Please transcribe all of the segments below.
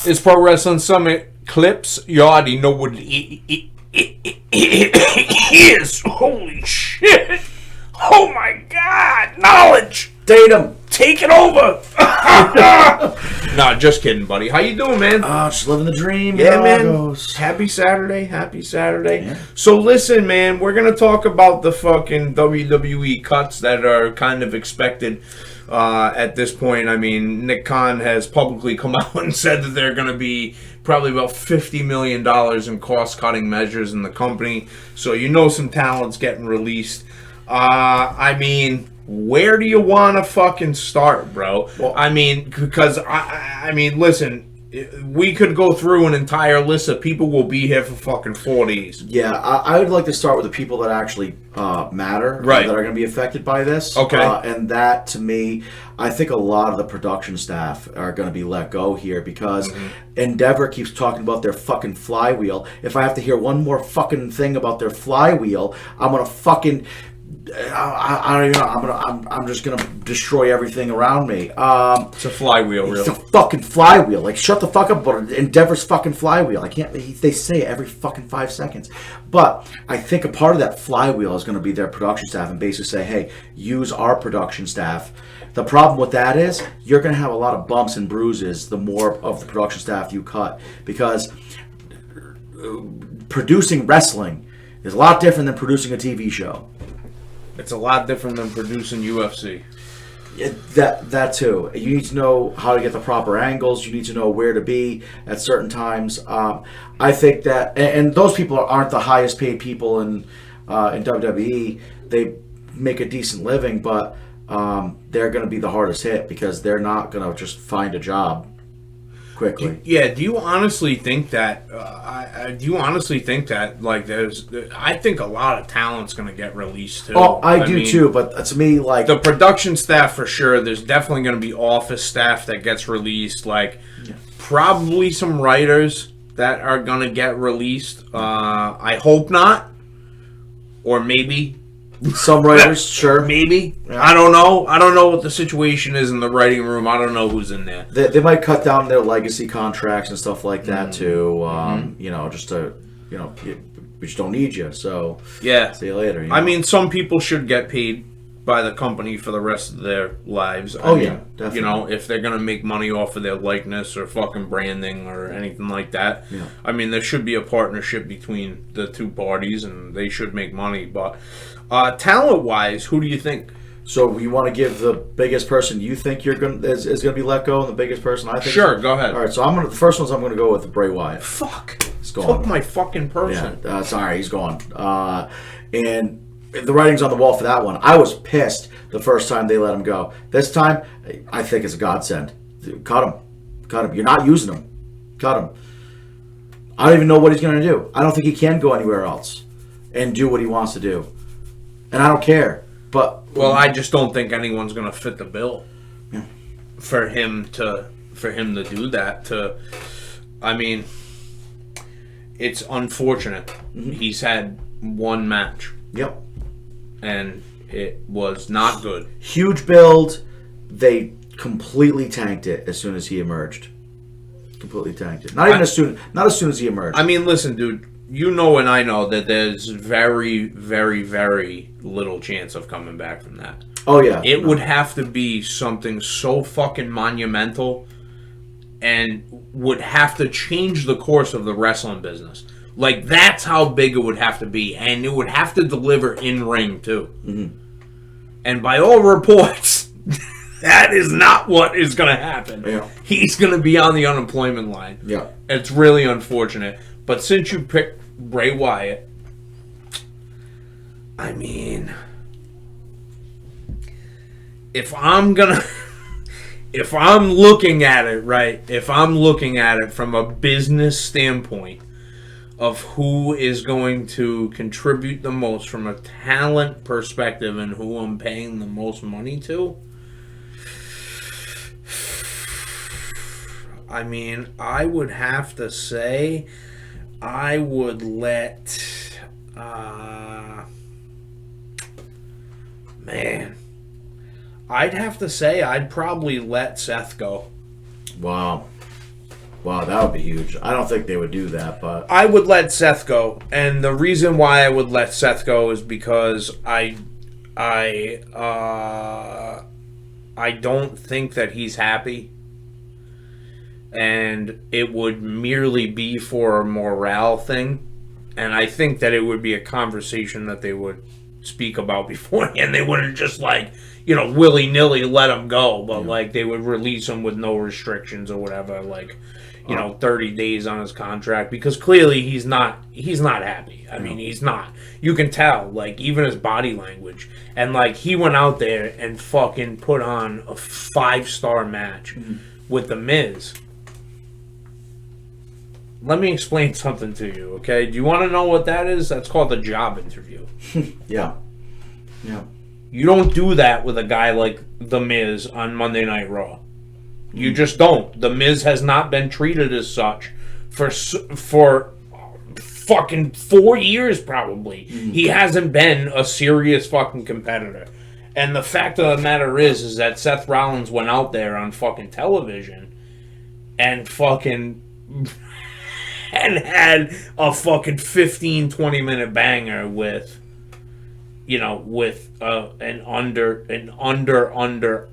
It's Pro Wrestling Summit Clips. You already know what it is. Holy shit. Oh my god. Knowledge. Datum. Take it over. Nah, just kidding, buddy. How you doing, man? Just living the dream. Yeah, man. Happy Saturday. Happy Saturday. Yeah. So listen, man, we're going to talk about the fucking WWE cuts that are kind of expected at this point. I mean, Nick Khan has publicly come out and said that they're going to be probably about $50 million in cost-cutting measures in the company. So you know some talent's getting released. I mean, where do you want to fucking start, bro? Well, I mean, because, I mean, listen, we could go through an entire list of people will be here for fucking 4 days. Yeah, I would like to start with the people that actually matter, right, that are going to be affected by this. Okay. And that, to me, I think a lot of the production staff are going to be let go here because Endeavor keeps talking about their fucking flywheel. If I have to hear one more fucking thing about their flywheel, I'm going to fucking... I don't even know. I'm just gonna destroy everything around me. It's a flywheel, really. It's a fucking flywheel. Like, shut the fuck up about Endeavor's fucking flywheel. I can't. They say it every fucking 5 seconds. But I think a part of that flywheel is going to be their production staff and basically say, hey, use our production staff. The problem with that is you're going to have a lot of bumps and bruises the more of the production staff you cut, because producing wrestling is a lot different than producing a TV show. It's a lot different than producing UFC. That too. You need to know how to get the proper angles. You need to know where to be at certain times. I think that, and those people aren't the highest paid people in WWE. They make a decent living, but they're going to be the hardest hit because they're not going to just find a job quickly. Yeah. Do you honestly think that? Do you honestly think that? Like, I think a lot of talent's going to get released too. Oh, I do too. But to me, like, the production staff for sure. There's definitely going to be office staff that gets released. Like, probably some writers that are going to get released. I hope not, or maybe. Some writers, sure. Maybe. Yeah. I don't know. I don't know what the situation is in the writing room. I don't know who's in there. They might cut down their legacy contracts and stuff like that, too. You know, just to, you know, we just don't need you. So, yeah. See you later. You know? I mean, some people should get paid by the company for the rest of their lives. I mean, definitely. You know, if they're going to make money off of their likeness or fucking branding or anything like that. Yeah. I mean, there should be a partnership between the two parties and they should make money. But talent-wise, who do you think? So you want to give the biggest person you think is going to be let go, and the biggest person I think? Sure, go ahead. All right, so the first ones I'm going to go with Bray Wyatt. Fuck. He's gone. Took my fucking person. Yeah, sorry, he's gone. And the writing's on the wall for that one. I was pissed the first time they let him go. This time, I think it's a godsend. Cut him. You're not using him. Cut him. I don't even know what he's going to do. I don't think he can go anywhere else and do what he wants to do. And I don't care. But well, I just don't think anyone's going to fit the bill for him to do that. I mean, it's unfortunate. He's had one match. Yep. And it was not good. Huge build. They completely tanked it as soon as he emerged. Completely tanked it. Not as soon as he emerged. I mean, listen, dude. You know and I know that there's very, very, very little chance of coming back from that. Oh, yeah. It would have to be something so fucking monumental and would have to change the course of the wrestling business. Like, that's how big it would have to be. And it would have to deliver in-ring, too. Mm-hmm. And by all reports, that is not what is going to happen. Yeah. He's going to be on the unemployment line. Yeah. It's really unfortunate. But since you picked Bray Wyatt, I mean, if I'm looking at it, right, if I'm looking at it from a business standpoint of who is going to contribute the most from a talent perspective and who I'm paying the most money to, I mean, I would have to say I would let, I'd have to say I'd probably let Seth go. Wow. Wow, that would be huge. I don't think they would do that, but I would let Seth go, and the reason why I would let Seth go is because I don't think that he's happy, and it would merely be for a morale thing, and I think that it would be a conversation that they would speak about beforehand. They wouldn't just willy-nilly let him go, but like they would release him with no restrictions or whatever, 30 days on his contract, because clearly he's not happy. I mean, he's not. You can tell, like, even his body language. And like, he went out there and fucking put on a 5-star match with The Miz. Let me explain something to you, okay? Do you want to know what that is? That's called a job interview. Yeah. You don't do that with a guy like The Miz on Monday Night Raw. You just don't. The Miz has not been treated as such for fucking 4 years, probably. He hasn't been a serious fucking competitor. And the fact of the matter is that Seth Rollins went out there on fucking television and fucking and had a fucking 15-20 minute banger with an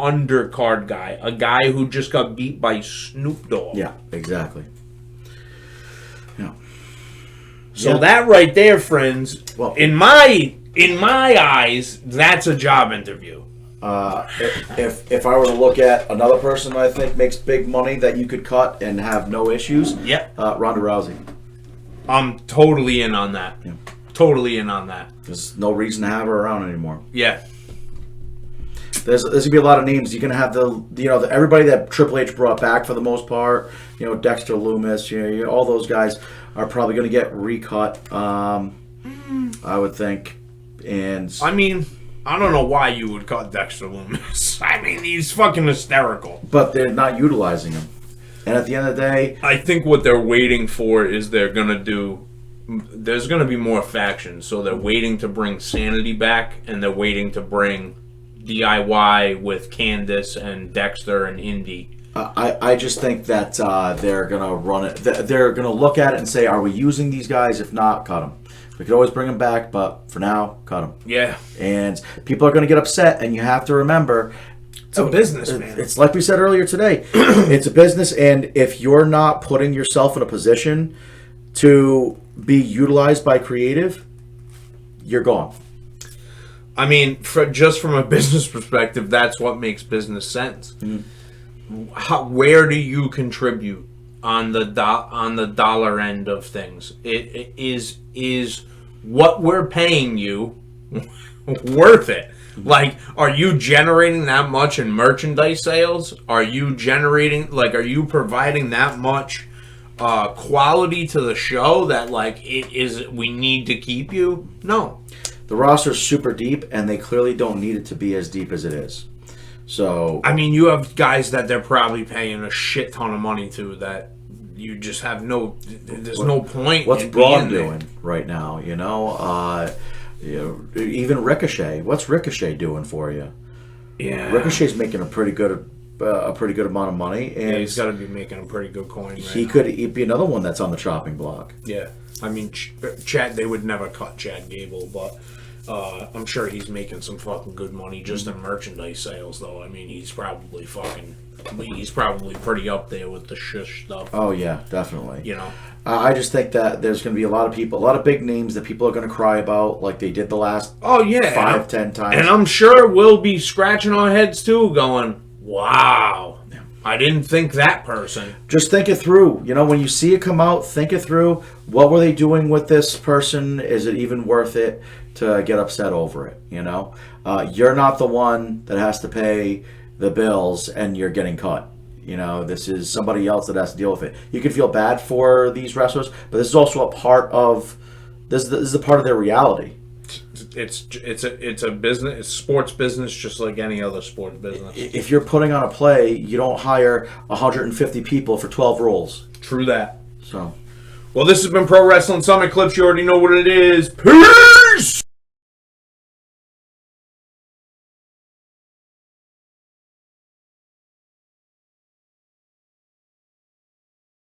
undercard guy, a guy who just got beat by Snoop Dogg. Yeah, exactly. Yeah. So that right there, friends, well, in my eyes, that's a job interview. If I were to look at another person that I think makes big money that you could cut and have no issues, Ronda Rousey. I'm totally in on that. Yeah. Totally in on that. There's no reason to have her around anymore. Yeah. There's gonna be a lot of names. You're gonna have everybody that Triple H brought back for the most part. Dexter Lumis. All those guys are probably gonna get recut. I would think. And I mean, I don't know why you would cut Dexter Lumis. I mean, he's fucking hysterical. But they're not utilizing him. And at the end of the day, I think what they're waiting for is there's going to be more factions. So they're waiting to bring Sanity back, and they're waiting to bring DIY with Candice and Dexter and Indy. I just think that they're going to run it. They're going to look at it and say, are we using these guys? If not, cut them. We could always bring them back, but for now, cut them. Yeah. And people are going to get upset, and you have to remember, it's a business, man. It's like we said earlier today. It's a business, and if you're not putting yourself in a position to be utilized by creative, you're gone. I mean, just from a business perspective, that's what makes business sense. Where do you contribute on the dollar end of things? It is what we're paying you worth it? Like, are you generating that much in merchandise sales? Are you providing that much quality to the show that we need to keep you? No. The roster's super deep, and they clearly don't need it to be as deep as it is. So I mean, you have guys that they're probably paying a shit ton of money to that you just have there's no point. What's Braun doing right now? Even Ricochet. What's Ricochet doing for you? Yeah, Ricochet's making a pretty good amount of money, and he's got to be making a pretty good coin. He could be another one that's on the chopping block. Yeah, I mean, Chad. They would never cut Chad Gable, but I'm sure he's making some fucking good money just in merchandise sales, though. I mean, he's probably pretty up there with the shush stuff. Oh yeah, definitely. I just think that there's going to be a lot of big names that people are going to cry about, like they did the last 5-10 times. And I'm sure we'll be scratching our heads too, going, "Wow, I didn't think that person." Just think it through. When you see it come out, think it through. What were they doing with this person? Is it even worth it to get upset over it? You're not the one that has to pay the bills, and you're getting cut. This is somebody else that has to deal with it. You can feel bad for these wrestlers, but this is also a part of this is a part of their reality. It's a business. It's sports business, just like any other sports business. If you're putting on a play, you don't hire 150 people for 12 roles. True that. So, well, this has been Pro Wrestling Summit Clips. You already know what it is. Peace.